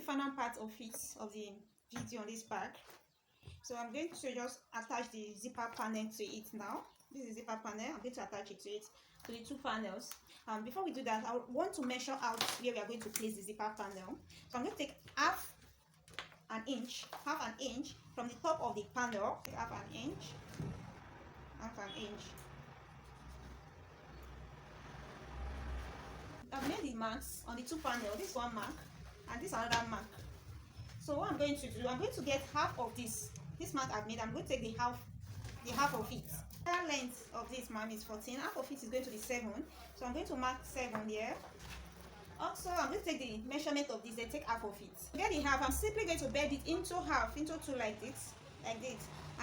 final part of it, of the video on this bag. So I'm going to just attach the zipper panel to it now. This is zipper panel. I'm going to attach it to it, to the two panels. Before we do that, I want to measure out where we are going to place the zipper panel. So I'm going to take half an inch from the top of the panel. Half an inch. I've made the marks on the two panels. This one mark and this another mark. So what I'm going to do, I'm going to get half of this mark I've made. I'm going to take the half of it. The length of this mark is 14. Half of it is going to be 7. So I'm going to mark 7 here. Also, I'm going to take the measurement of this, then take half of it. To get the half, I'm simply going to bend it into half, into two like this, and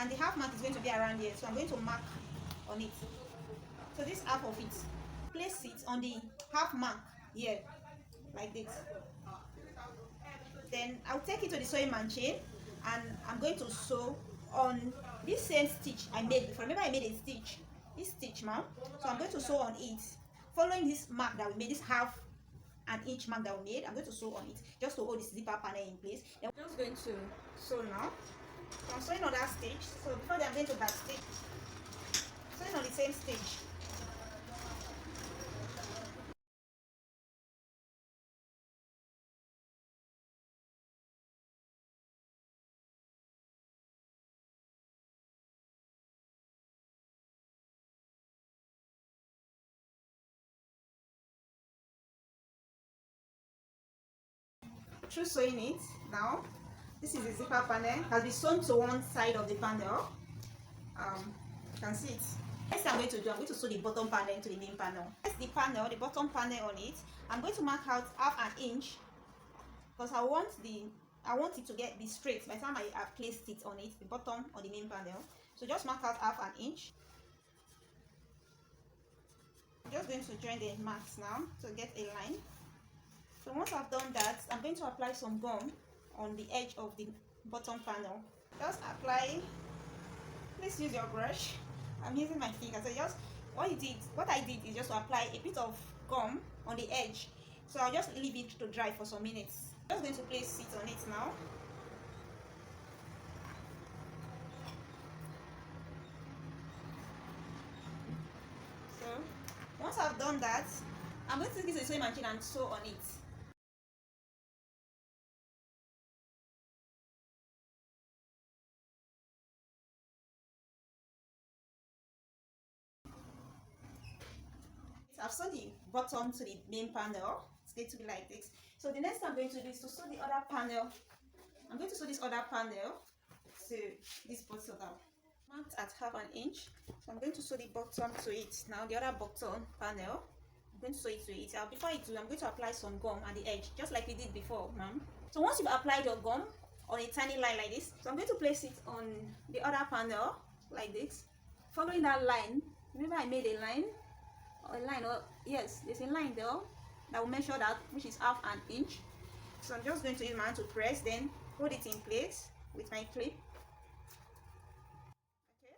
the half mark is going to be around here. So I'm going to mark on it. So this half of it, place it on the half mark here, like this. Then I'll take it to the sewing machine, and I'm going to sew on this same stitch I made before. Remember, I made a stitch, this stitch now. So I'm going to sew on it, following this mark that we made, this half an inch mark that we made. I'm going to sew on it just to hold this zipper panel in place. Then I'm just going to sew now. So I'm sewing on that stitch. So before that, I'm going to back stitch, sewing on the same stitch. Through sewing it now, this is the zipper panel, has been sewn to one side of the panel. You can see it. Next thing I'm going to do, I'm going to sew the bottom panel into the main panel. That's the panel, the bottom panel on it. I'm going to mark out half an inch because I want it to be straight by the time I have placed it on it, the bottom on the main panel. So just mark out half an inch. I'm just going to join the marks now to get a line. So once I've done that, I'm going to apply some gum on the edge of the bottom panel. Just apply, please use your brush. I'm using my finger. So just what I did is just to apply a bit of gum on the edge. So I'll just leave it to dry for some minutes. I'm just going to place it on it now. So once I've done that, I'm going to take this to the sewing machine and sew on it. I've sewn the bottom to the main panel. It's going to be like this. So the next thing I'm going to do is to sew the other panel. I'm going to sew this other panel to this bottom now. Marked at half an inch. So I'm going to sew the bottom to it. Now the other bottom panel, I'm going to sew it to it. Before I do, I'm going to apply some gum at the edge, just like we did before, ma'am. So once you've applied your gum on a tiny line like this, so I'm going to place it on the other panel like this. Following that line, remember I made a line? Yes, there's a line there that will measure that, which is half an inch. So I'm just going to use my hand to press, then hold it in place with my clip. Okay.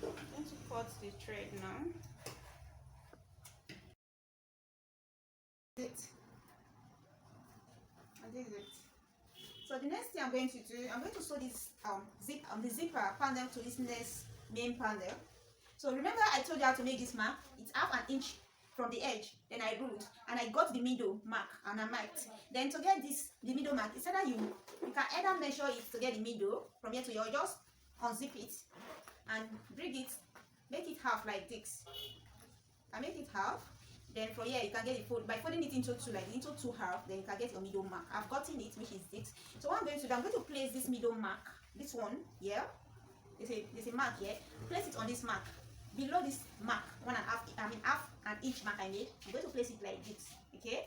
I'm going to cut the thread now. And this is it. So the next thing I'm going to do, I'm going to sew this the zipper panel to this next main panel. So remember I told you how to make this mark. It's half an inch from the edge. Then I ruled and I got the middle mark and I marked. Then to get the middle mark, it's either you can either measure it to get the middle from here to here, or just unzip it and bring it, make it half like this. I make it half. Then from here you can get it fold by folding it into two, like into two half. Then you can get your middle mark. I've gotten it, which is this. So what I'm going to do, I'm going to place this middle mark, this one here. There's a mark here. Place it on this mark. Below this mark, half an inch mark I made. I'm going to place it like this. Okay.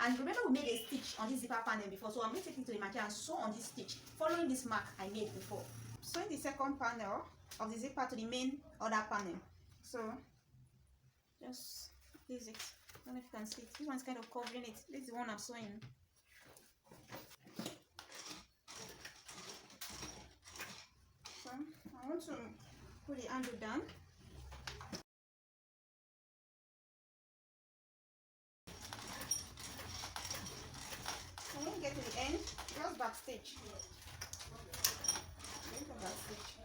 And remember we made a stitch on this zipper panel before, so I'm going to take it to the machine and sew on this stitch, following this mark I made before. Sewing the second panel of the zipper to the main other panel. So just use it. I don't know if you can see it. This one's kind of covering it. This is the one I'm sewing. want to put the handle down. And when you get to the end, just backstage. Backstage.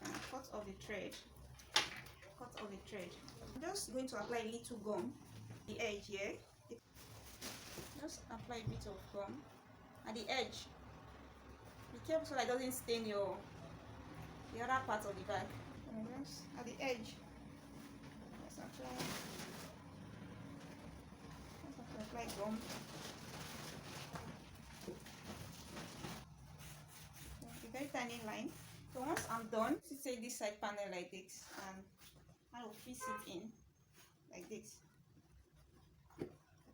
And cut off the thread. Cut off the thread. I'm just going to apply a little gum, the edge here. Just apply a bit of gum at the edge. Be careful so that it doesn't stain the other part of the bag. And just at the edge. Just apply gum. A very tiny line. So once I'm done, take this side panel like this and I will fix it in like this.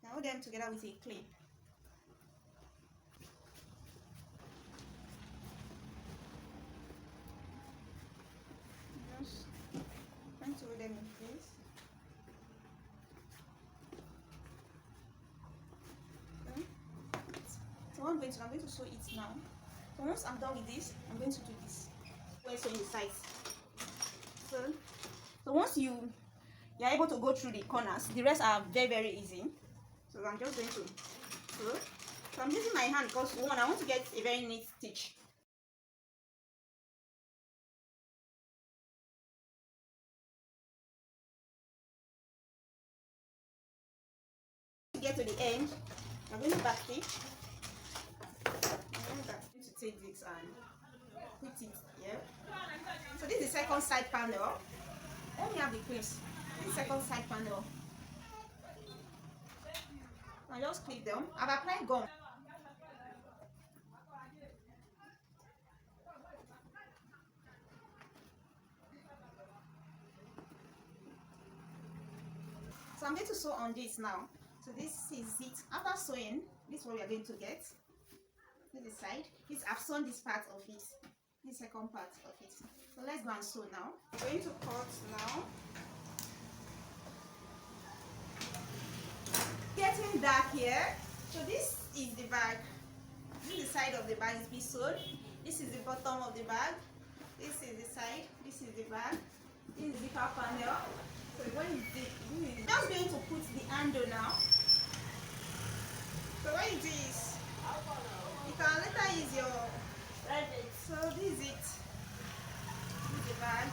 Now hold them together with a clip. Just trying to hold them in place. Okay. So I'm going to sew it now. So once I'm done with this, I'm going to do this. We're sewing the sides. So once you're able to go through the corners, the rest are very easy. So I'm just going to sew. So I'm using my hand because one, I want to get a very neat stitch. To get to the end, I'm going to back stitch. I'm going to take this and put it here. So this is the second side panel. Let me have the clips. This is the second side panel. I just clip them. I've applied gum. So I'm going to sew on this now. So this is it. After sewing, this is what we are going to get. This is the side. This I've sewn this part of it. This second part of it. So let's go and sew now. I'm going to cut now. Getting dark here. So this is the bag. This is the side of the bag is being sewed. This is the bottom of the bag. This is the side. This is the bag. This is the zipper panel. So when you I'm just going to put the handle now. So when you do this, you can later use your Rivet. So this is it. This is the bag.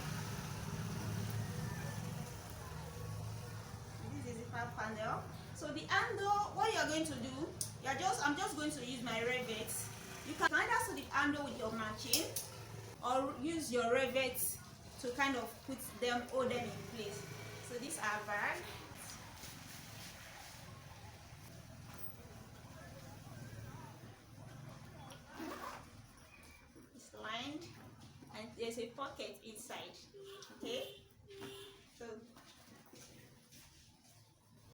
This is the zipper panel. So the handle, what you are going to do, I'm just going to use my Rivet. You can either sew the handle with your machine or use your Rivet to kind of hold them in place. So these are bag. It's lined and there's a pocket inside. Okay.